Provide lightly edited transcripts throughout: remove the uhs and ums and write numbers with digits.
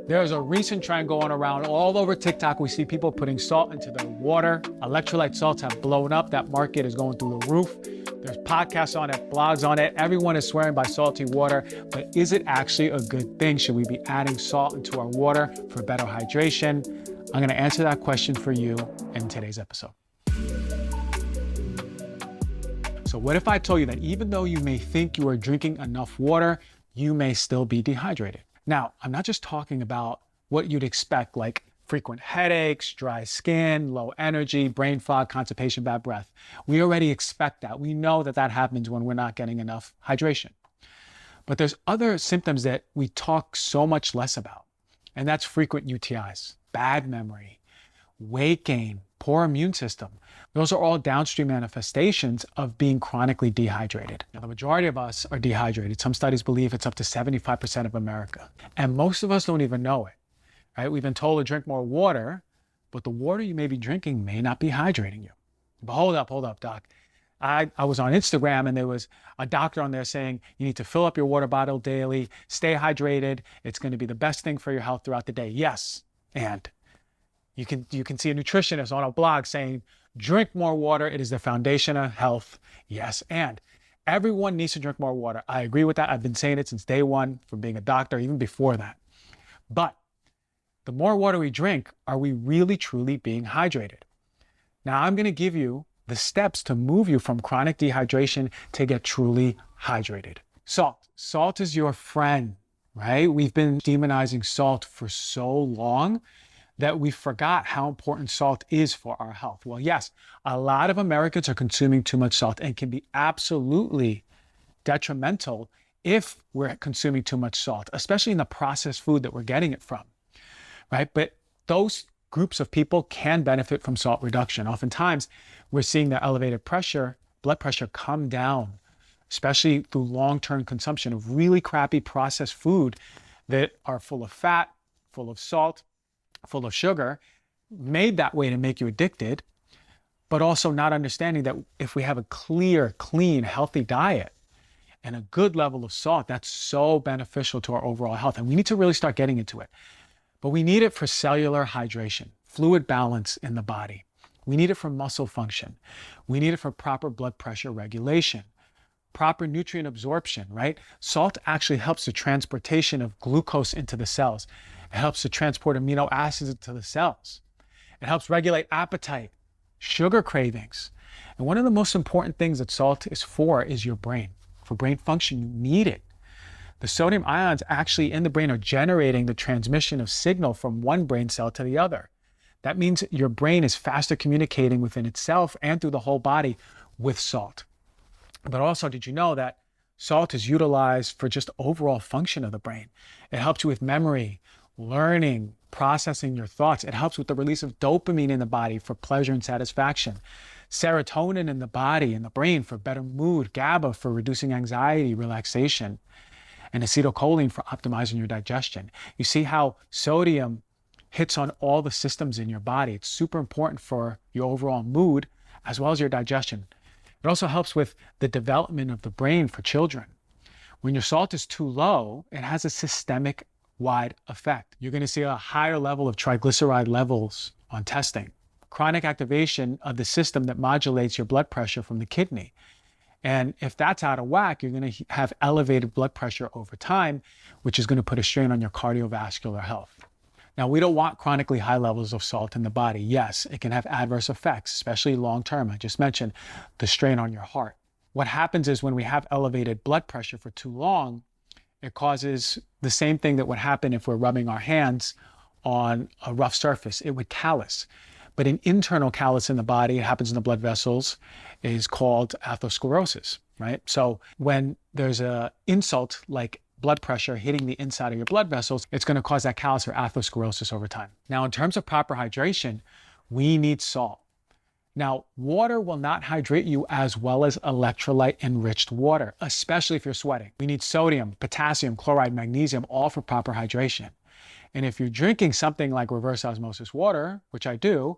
There's a recent trend going around all over TikTok. We see people putting salt into their water. Electrolyte salts have blown up. That market is going through the roof. There's podcasts on it, blogs on it. Everyone is swearing by salty water, but is it actually a good thing? Should we be adding salt into our water for better hydration? I'm gonna answer that question for you in today's episode. So what if I told you that even though you may think you are drinking enough water, you may still be dehydrated? Now, I'm not just talking about what you'd expect, like frequent headaches, dry skin, low energy, brain fog, constipation, bad breath. We already expect that. We know that that happens when we're not getting enough hydration. But there's other symptoms that we talk so much less about, and that's frequent UTIs, bad memory, weight gain, poor immune system. Those are all downstream manifestations of being chronically dehydrated. Now, the majority of us are dehydrated. Some studies believe it's up to 75% of America. And most of us don't even know it, right? We've been told to drink more water, but the water you may be drinking may not be hydrating you. But hold up, doc. I was on Instagram and there was a doctor on there saying you need to fill up your water bottle daily, stay hydrated. It's going to be the best thing for your health throughout the day. Yes, and you can see a nutritionist on a blog saying, drink more water. It is the foundation of health. Yes, and everyone needs to drink more water. I agree with that. I've been saying it since day one from being a doctor, even before that. But the more water we drink, are we really, truly being hydrated? Now, I'm going to give you the steps to move you from chronic dehydration to get truly hydrated. Salt. Salt is your friend, right? We've been demonizing salt for so long that we forgot how important salt is for our health. Well, yes, a lot of Americans are consuming too much salt and can be absolutely detrimental if we're consuming too much salt, especially in the processed food that we're getting it from, right? But those groups of people can benefit from salt reduction. Oftentimes, we're seeing the elevated pressure, blood pressure come down, especially through long-term consumption of really crappy processed food that are full of fat, full of salt, full of sugar, made that way to make you addicted, but also not understanding that if we have a clear, clean, healthy diet and a good level of salt, that's so beneficial to our overall health. And we need to really start getting into it. But we need it for cellular hydration, fluid balance in the body. We need it for muscle function. We need it for proper blood pressure regulation, proper nutrient absorption, right? Salt actually helps the transportation of glucose into the cells. It helps to transport amino acids into the cells. It helps regulate appetite, sugar cravings. And one of the most important things that salt is for is your brain. For brain function, you need it. The sodium ions actually in the brain are generating the transmission of signal from one brain cell to the other. That means your brain is faster communicating within itself and through the whole body with salt. But also, did you know that salt is utilized for just overall function of the brain? It helps you with memory, learning, processing your thoughts. It helps with the release of dopamine in the body for pleasure and satisfaction, serotonin in the body and the brain for better mood, GABA for reducing anxiety, relaxation, and acetylcholine for optimizing your digestion. You see how sodium hits on all the systems in your body. It's super important for your overall mood as well as your digestion. It also helps with the development of the brain for children. When your salt is too low, it has a systemic wide effect. You're going to see a higher level of triglyceride levels on testing, chronic activation of the system that modulates your blood pressure from the kidney. And if that's out of whack, you're going to have elevated blood pressure over time, which is going to put a strain on your cardiovascular health. Now, we don't want chronically high levels of salt in the body. Yes, it can have adverse effects, especially long-term. I just mentioned the strain on your heart. What happens is when we have elevated blood pressure for too long, it causes the same thing that would happen if we're rubbing our hands on a rough surface. It would callus. But an internal callus in the body, it happens in the blood vessels, is called atherosclerosis, right? So when there's an insult like blood pressure hitting the inside of your blood vessels, it's going to cause that callus or atherosclerosis over time. Now, in terms of proper hydration, we need salt. Now, water will not hydrate you as well as electrolyte-enriched water, especially if you're sweating. We need sodium, potassium, chloride, magnesium, all for proper hydration. And if you're drinking something like reverse osmosis water, which I do,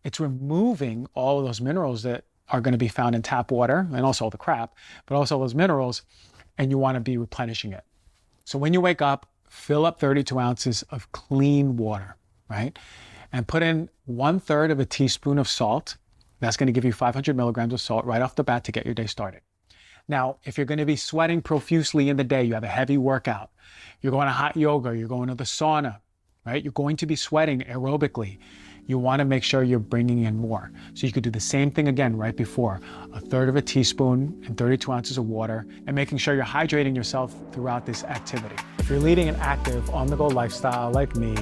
it's removing all of those minerals that are going to be found in tap water, and also the crap, but also those minerals, and you want to be replenishing it. So when you wake up, fill up 32 ounces of clean water, right? And put in 1/3 of a teaspoon of salt. That's going to give you 500 milligrams of salt right off the bat to get your day started. Now, if you're going to be sweating profusely in the day, you have a heavy workout, you're going to hot yoga, you're going to the sauna, right? You're going to be sweating aerobically. You want to make sure you're bringing in more. So you could do the same thing again right before, 1/3 of a teaspoon and 32 ounces of water, and making sure you're hydrating yourself throughout this activity. If you're leading an active, on-the-go lifestyle like me,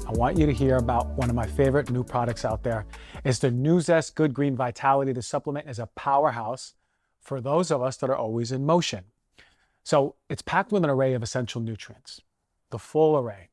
I want you to hear about one of my favorite new products out there. It's the NuZest Good Green Vitality. The supplement is a powerhouse for those of us that are always in motion. So it's packed with an array of essential nutrients, the full array,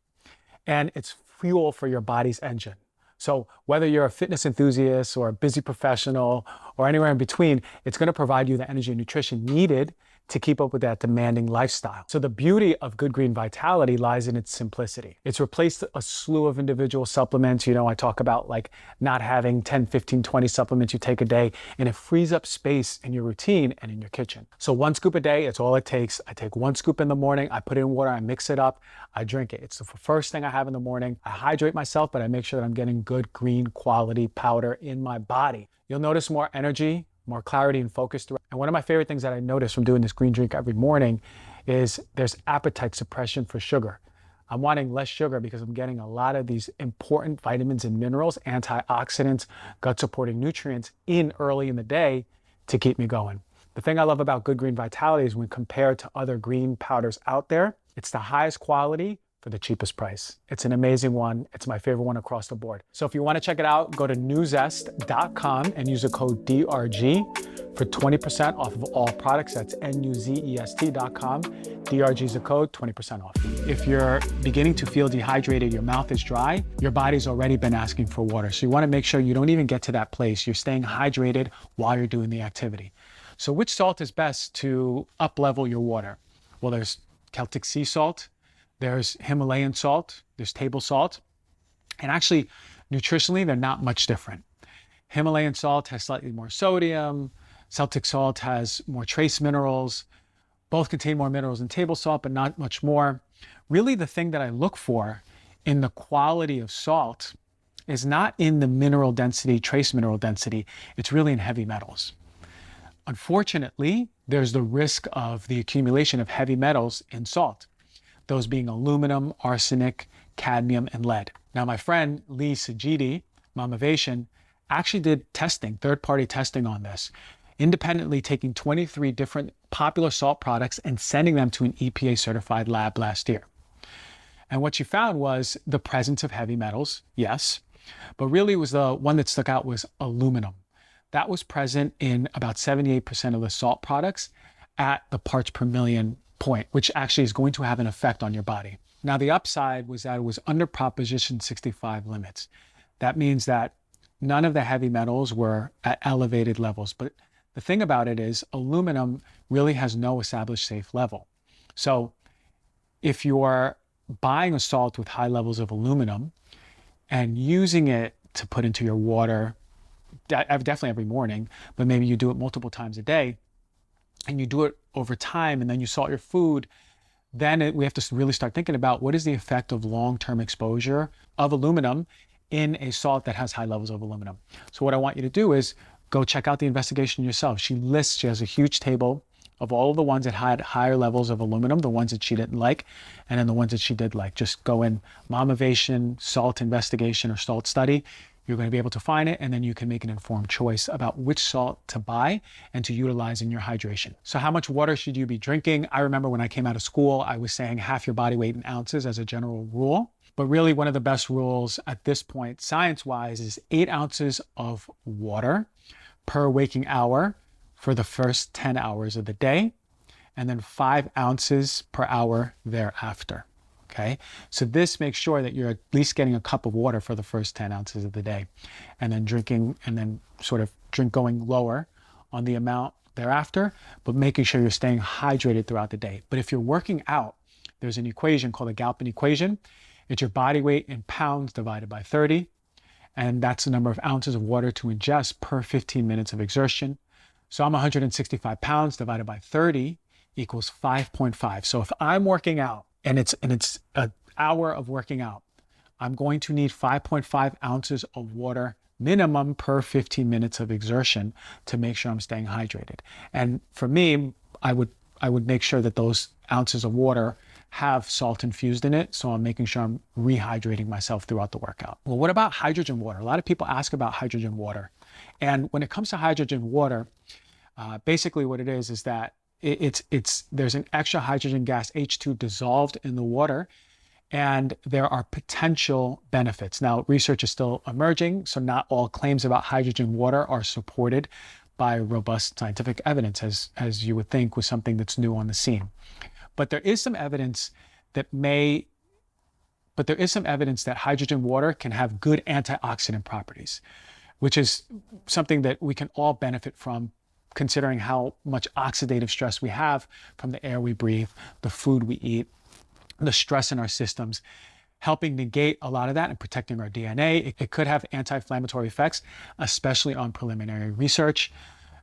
and it's fuel for your body's engine. So whether you're a fitness enthusiast or a busy professional or anywhere in between, it's going to provide you the energy and nutrition needed to keep up with that demanding lifestyle. So the beauty of Good Green Vitality lies in its simplicity. It's replaced a slew of individual supplements. You know, I talk about like not having 10, 15, 20 supplements you take a day, and it frees up space in your routine and in your kitchen. So 1 scoop a day, it's all it takes. I take 1 scoop in the morning, I put it in water, I mix it up, I drink it. It's the first thing I have in the morning. I hydrate myself, but I make sure that I'm getting good green quality powder in my body. You'll notice more energy, more clarity and focus throughout. And one of my favorite things that I notice from doing this green drink every morning is there's appetite suppression for sugar. I'm wanting less sugar because I'm getting a lot of these important vitamins and minerals, antioxidants, gut supporting nutrients in early in the day to keep me going. The thing I love about Good Green Vitality is when compared to other green powders out there, it's the highest quality for the cheapest price. It's an amazing one. It's my favorite one across the board. So if you want to check it out, go to nuzest.com and use the code DRG for 20% off of all products. That's nuzest.com. DRG is the code, 20% off. If you're beginning to feel dehydrated, your mouth is dry, your body's already been asking for water. So you want to make sure you don't even get to that place. You're staying hydrated while you're doing the activity. So which salt is best to up-level your water? Well, there's Celtic sea salt, there's Himalayan salt, there's table salt, and actually, nutritionally, they're not much different. Himalayan salt has slightly more sodium, Celtic salt has more trace minerals, both contain more minerals than table salt, but not much more. Really, the thing that I look for in the quality of salt is not in the mineral density, trace mineral density, it's really in heavy metals. Unfortunately, there's the risk of the accumulation of heavy metals in salt, those being aluminum, arsenic, cadmium, and lead. Now, my friend Lee Sajidi, Mamavation, actually did testing, third-party testing on this, independently taking 23 different popular salt products and sending them to an EPA-certified lab last year. And what she found was the presence of heavy metals, yes, but really was the one that stuck out was aluminum. That was present in about 78% of the salt products at the parts per million point, which actually is going to have an effect on your body. Now, the upside was that it was under Proposition 65 limits. That means that none of the heavy metals were at elevated levels. But the thing about it is aluminum really has no established safe level. So if you're buying a salt with high levels of aluminum and using it to put into your water, definitely every morning, but maybe you do it multiple times a day, and you do it over time, and then you salt your food, then we have to really start thinking about what is the effect of long-term exposure of aluminum in a salt that has high levels of aluminum. So what I want you to do is go check out the investigation yourself. She has a huge table of all of the ones that had higher levels of aluminum, the ones that she didn't like, and then the ones that she did like. Just go in Mamavation, salt investigation, or salt study. You're going to be able to find it, and then you can make an informed choice about which salt to buy and to utilize in your hydration. So how much water should you be drinking? I remember when I came out of school, I was saying half your body weight in ounces as a general rule. But really one of the best rules at this point, science-wise, is 8 ounces of water per waking hour for the first 10 hours of the day, and then 5 ounces per hour thereafter. Okay, so this makes sure that you're at least getting a cup of water for the first 10 ounces of the day, and then drinking, and then sort of going lower on the amount thereafter, but making sure you're staying hydrated throughout the day. But if you're working out, there's an equation called the Galpin equation. It's your body weight in pounds divided by 30, and that's the number of ounces of water to ingest per 15 minutes of exertion. So I'm 165 pounds divided by 30 equals 5.5. So if I'm working out and it's an hour of working out, I'm going to need 5.5 ounces of water minimum per 15 minutes of exertion to make sure I'm staying hydrated. And for me, I would make sure that those ounces of water have salt infused in it, so I'm making sure I'm rehydrating myself throughout the workout. Well, what about hydrogen water? A lot of people ask about hydrogen water. And when it comes to hydrogen water, basically what it is that there's an extra hydrogen gas, H2, dissolved in the water, and there are potential benefits. Now, research is still emerging, so not all claims about hydrogen water are supported by robust scientific evidence, as you would think with something that's new on the scene. But there is some evidence that hydrogen water can have good antioxidant properties, which is something that we can all benefit from, considering how much oxidative stress we have from the air we breathe, the food we eat, the stress in our systems, helping negate a lot of that and protecting our DNA. It could have anti-inflammatory effects, especially on preliminary research,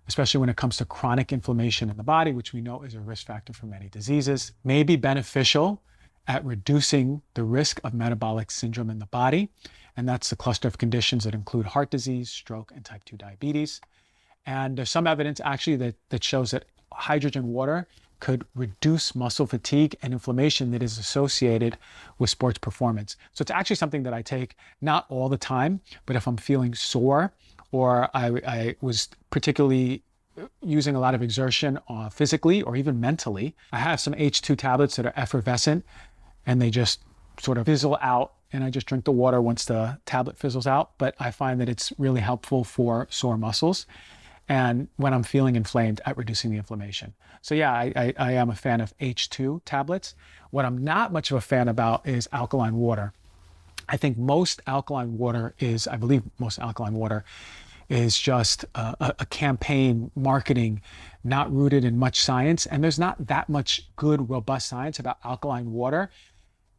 especially when it comes to chronic inflammation in the body, which we know is a risk factor for many diseases. May be beneficial at reducing the risk of metabolic syndrome in the body. And that's the cluster of conditions that include heart disease, stroke, and type 2 diabetes. And there's some evidence actually that shows that hydrogen water could reduce muscle fatigue and inflammation that is associated with sports performance. So it's actually something that I take not all the time, but if I'm feeling sore or I was particularly using a lot of exertion physically or even mentally, I have some H2 tablets that are effervescent and they just sort of fizzle out, and I just drink the water once the tablet fizzles out. But I find that it's really helpful for sore muscles and when I'm feeling inflamed, at reducing the inflammation. So yeah, I am a fan of H2 tablets. What I'm not much of a fan about is alkaline water. I believe most alkaline water is just a campaign marketing, not rooted in much science. And there's not that much good, robust science about alkaline water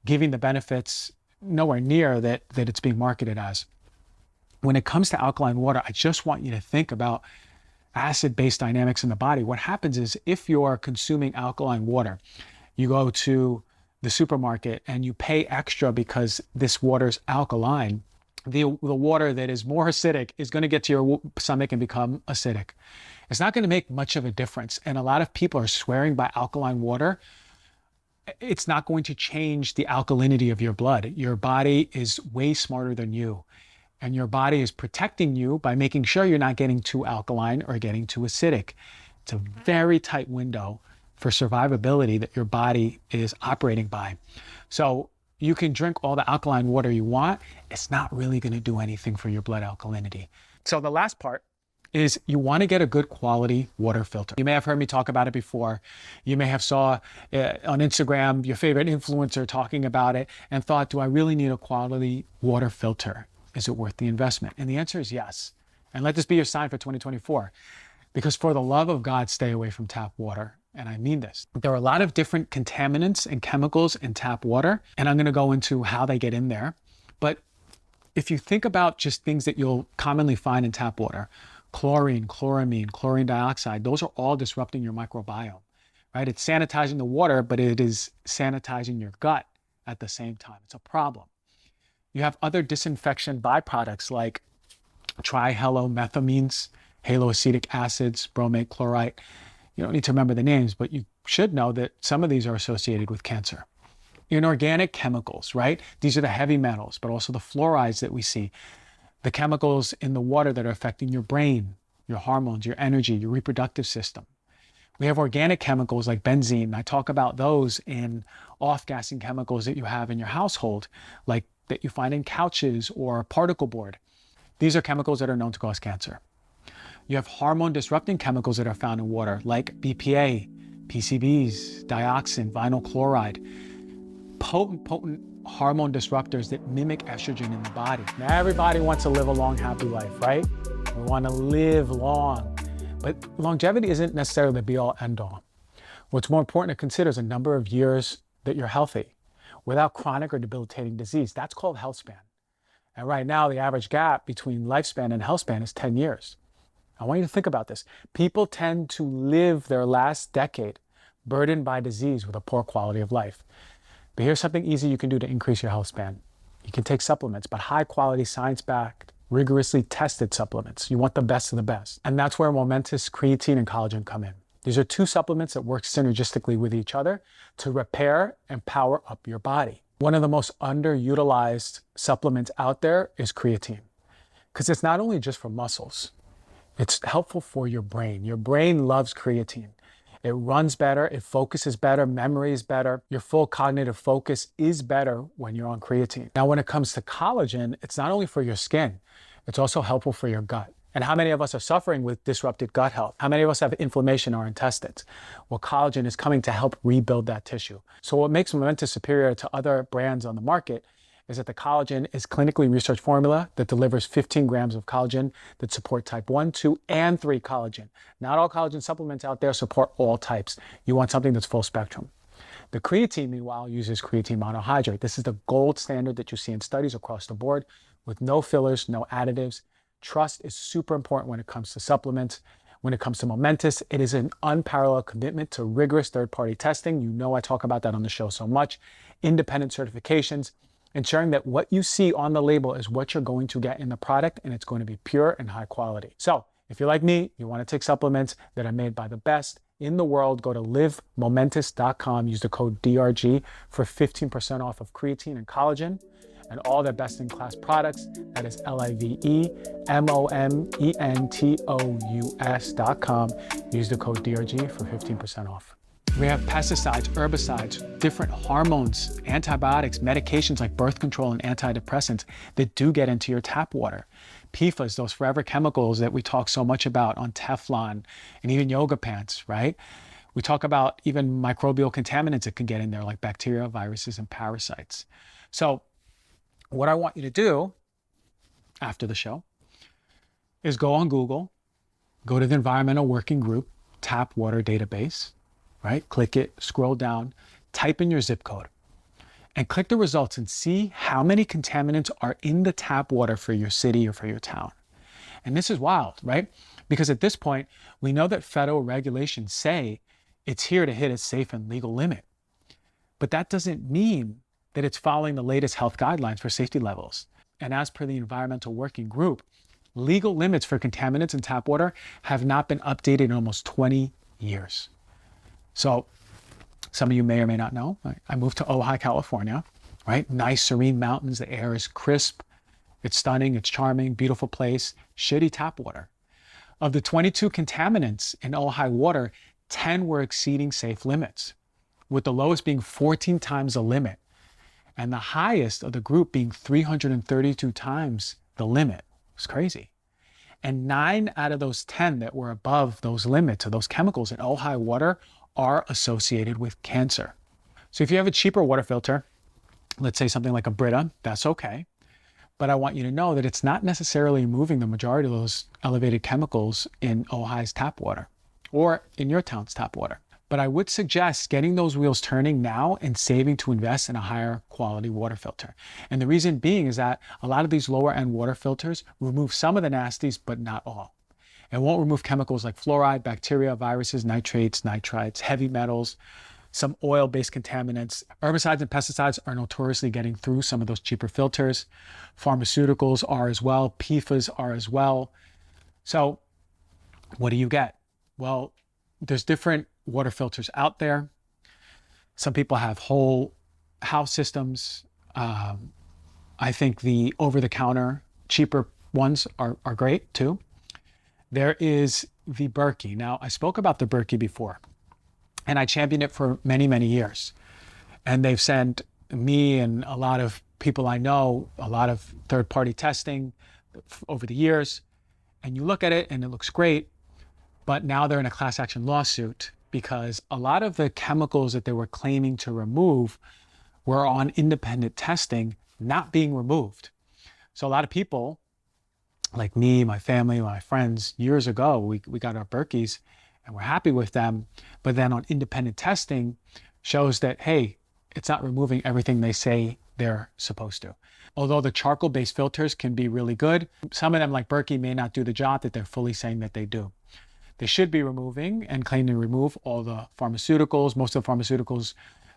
giving the benefits nowhere near that it's being marketed as. When it comes to alkaline water, I just want you to think about acid-base dynamics in the body. What happens is if you're consuming alkaline water, you go to the supermarket and you pay extra because this water's alkaline, the water that is more acidic is going to get to your stomach and become acidic. It's not going to make much of a difference. And a lot of people are swearing by alkaline water. It's not going to change the alkalinity of your blood. Your body is way smarter than you. And your body is protecting you by making sure you're not getting too alkaline or getting too acidic. It's a very tight window for survivability that your body is operating by. So you can drink all the alkaline water you want. It's not really going to do anything for your blood alkalinity. So the last part is you want to get a good quality water filter. You may have heard me talk about it before. You may have saw on Instagram your favorite influencer talking about it and thought, do I really need a quality water filter? Is it worth the investment? And the answer is yes. And let this be your sign for 2024. Because for the love of God, stay away from tap water. And I mean this. There are a lot of different contaminants and chemicals in tap water, and I'm going to go into how they get in there. But if you think about just things that you'll commonly find in tap water, chlorine, chloramine, chlorine dioxide, those are all disrupting your microbiome, right? It's sanitizing the water, but it is sanitizing your gut at the same time. It's a problem. You have other disinfection byproducts like trihalomethamines, haloacetic acids, bromate, chlorite. You don't need to remember the names, but you should know that some of these are associated with cancer. Inorganic chemicals, right? These are the heavy metals, but also the fluorides that we see. The chemicals in the water that are affecting your brain, your hormones, your energy, your reproductive system. We have organic chemicals like benzene. I talk about those in off-gassing chemicals that you have in your household, like that you find in couches or particle board. These are chemicals that are known to cause cancer. You have hormone disrupting chemicals that are found in water like BPA, PCBs, dioxin, vinyl chloride. Potent hormone disruptors that mimic estrogen in the body. Now everybody wants to live a long, happy life, right? We want to live long. But longevity isn't necessarily the be-all, end-all. What's more important to consider is a number of years that you're healthy without chronic or debilitating disease. That's called health span. And right now, the average gap between lifespan and health span is 10 years. I want you to think about this. People tend to live their last decade burdened by disease with a poor quality of life. But here's something easy you can do to increase your health span. You can take supplements, but high quality, science-backed, rigorously tested supplements. You want the best of the best. And that's where Momentous creatine and collagen come in. These are two supplements that work synergistically with each other to repair and power up your body. One of the most underutilized supplements out there is creatine, because it's not only just for muscles, it's helpful for your brain. Your brain loves creatine. It runs better, it focuses better, memory is better. Your full cognitive focus is better when you're on creatine. Now, when it comes to collagen, it's not only for your skin, it's also helpful for your gut. And how many of us are suffering with disrupted gut health? How many of us have inflammation in our intestines? Well, collagen is coming to help rebuild that tissue. So what makes Momentous superior to other brands on the market is that the collagen is clinically researched formula that delivers 15 grams of collagen that support type 1, 2, and 3 collagen. Not all collagen supplements out there support all types. You want something that's full spectrum. The creatine, meanwhile, uses creatine monohydrate. This is the gold standard that you see in studies across the board with no fillers, no additives. Trust is super important when it comes to supplements. When it comes to Momentous, it is an unparalleled commitment to rigorous third-party testing. You know I talk about that on the show so much. Independent certifications, ensuring that what you see on the label is what you're going to get in the product, and it's going to be pure and high quality. So if you're like me, you want to take supplements that are made by the best in the world, go to livemomentous.com, use the code DRG for 15% off of creatine and collagen and all their best-in-class products. That is livemomentous.com. Use the code DRG for 15% off. We have pesticides, herbicides, different hormones, antibiotics, medications like birth control and antidepressants that do get into your tap water. PFAS, those forever chemicals that we talk so much about on Teflon and even yoga pants, right? We talk about even microbial contaminants that can get in there like bacteria, viruses, and parasites. So what I want you to do after the show is go on Google, go to the Environmental Working Group Tap Water Database, right? Click it, scroll down, type in your zip code, and click the results and see how many contaminants are in the tap water for your city or for your town. And this is wild, right? Because at this point, we know that federal regulations say it's here to hit a safe and legal limit. But that doesn't mean that it's following the latest health guidelines for safety levels. And as per the Environmental Working Group, legal limits for contaminants in tap water have not been updated in almost 20 years. So some of you may or may not know, I moved to Ojai, California, right? Nice, serene mountains. The air is crisp. It's stunning. It's charming, beautiful place. Shitty tap water. Of the 22 contaminants in Ojai water, 10 were exceeding safe limits, with the lowest being 14 times the limit, and the highest of the group being 332 times the limit. It's crazy. And 9 out of those 10 that were above those limits of those chemicals in Ojai water are associated with cancer. So if you have a cheaper water filter, let's say something like a Brita, that's okay. But I want you to know that it's not necessarily removing the majority of those elevated chemicals in Ojai's tap water or in your town's tap water. But I would suggest getting those wheels turning now and saving to invest in a higher quality water filter. And the reason being is that a lot of these lower end water filters remove some of the nasties, but not all. It won't remove chemicals like fluoride, bacteria, viruses, nitrates, nitrites, heavy metals, some oil-based contaminants. Herbicides and pesticides are notoriously getting through some of those cheaper filters. Pharmaceuticals are as well. PFAS are as well. So what do you get? Well, there's different water filters out there. Some people have whole house systems. I think the over-the-counter cheaper ones are great too. There is the Berkey. Now, I spoke about the Berkey before, and I championed it for many, many years. And they've sent me and a lot of people I know, a lot of third-party testing over the years. And you look at it and it looks great, but now they're in a class action lawsuit because a lot of the chemicals that they were claiming to remove were on independent testing not being removed. So a lot of people, like me, my family, my friends, years ago, we got our Berkeys and we're happy with them. But then on independent testing shows that, hey, it's not removing everything they say they're supposed to. Although the charcoal-based filters can be really good, some of them like Berkey may not do the job that they're fully saying that they do. They should be removing and claim to remove all the pharmaceuticals. Most of the pharmaceuticals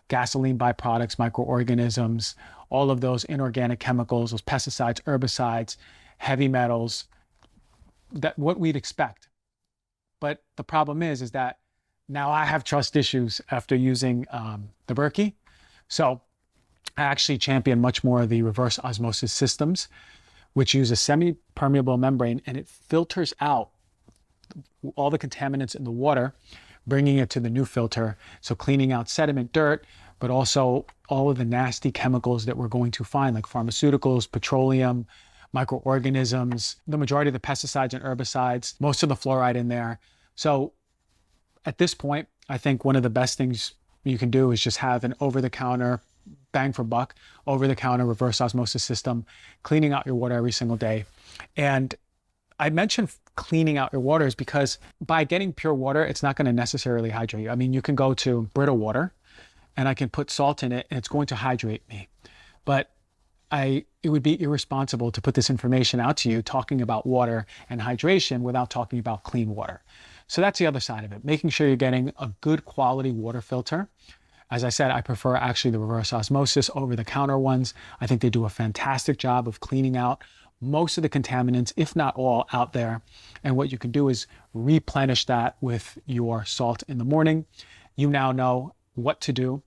gasoline byproducts, microorganisms, all of those inorganic chemicals, those pesticides, herbicides, heavy metals, that what we'd expect. But the problem is that now I have trust issues after using the Berkey. So I actually champion much more of the reverse osmosis systems, which use a semi-permeable membrane, and it filters out all the contaminants in the water, bringing it to the new filter. So cleaning out sediment, dirt, but also all of the nasty chemicals that we're going to find, like pharmaceuticals, petroleum, microorganisms, the majority of the pesticides and herbicides, most of the fluoride in there. So at this point, I think one of the best things you can do is just have an over-the-counter, bang for buck, over-the-counter reverse osmosis system, cleaning out your water every single day. And I mentioned cleaning out your waters because by getting pure water, it's not going to necessarily hydrate you. I mean, you can go to brittle water and I can put salt in it and it's going to hydrate me. But it would be irresponsible to put this information out to you talking about water and hydration without talking about clean water. So that's the other side of it, making sure you're getting a good quality water filter. As I said, I prefer actually the reverse osmosis over the counter ones. I think they do a fantastic job of cleaning out most of the contaminants, if not all, out there. And what you can do is replenish that with your salt in the morning. You now know what to do,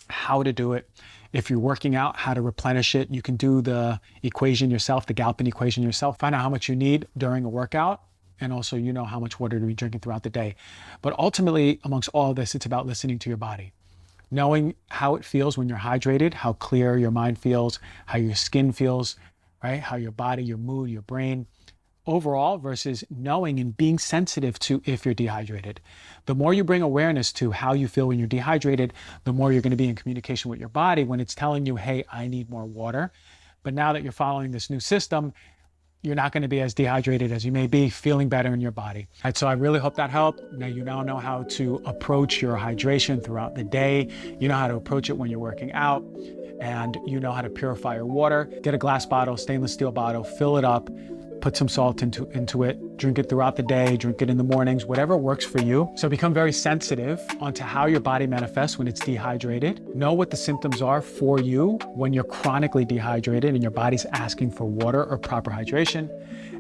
how to do it. If you're working out, how to replenish it. You can do the equation yourself, the Galpin equation yourself. Find out how much you need during a workout. And also, you know how much water to be drinking throughout the day. But ultimately, amongst all of this, it's about listening to your body. Knowing how it feels when you're hydrated, how clear your mind feels, how your skin feels, right? How your body, your mood, your brain overall, versus knowing and being sensitive to if you're dehydrated. The more you bring awareness to how you feel when you're dehydrated, the more you're going to be in communication with your body when it's telling you, hey, I need more water. But now that you're following this new system, you're not going to be as dehydrated as you may be, feeling better in your body. All right, so I really hope that helped. Now you now know how to approach your hydration throughout the day. You know how to approach it when you're working out, and you know how to purify your water. Get a glass bottle, stainless steel bottle, fill it up, put some salt into it, drink it throughout the day, drink it in the mornings, whatever works for you. So become very sensitive onto how your body manifests when it's dehydrated. Know what the symptoms are for you when you're chronically dehydrated and your body's asking for water or proper hydration.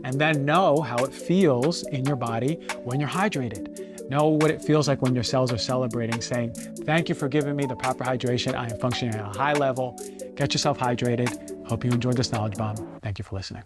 And then know how it feels in your body when you're hydrated. Know what it feels like when your cells are celebrating, saying, thank you for giving me the proper hydration. I am functioning at a high level. Get yourself hydrated. Hope you enjoyed this knowledge bomb. Thank you for listening.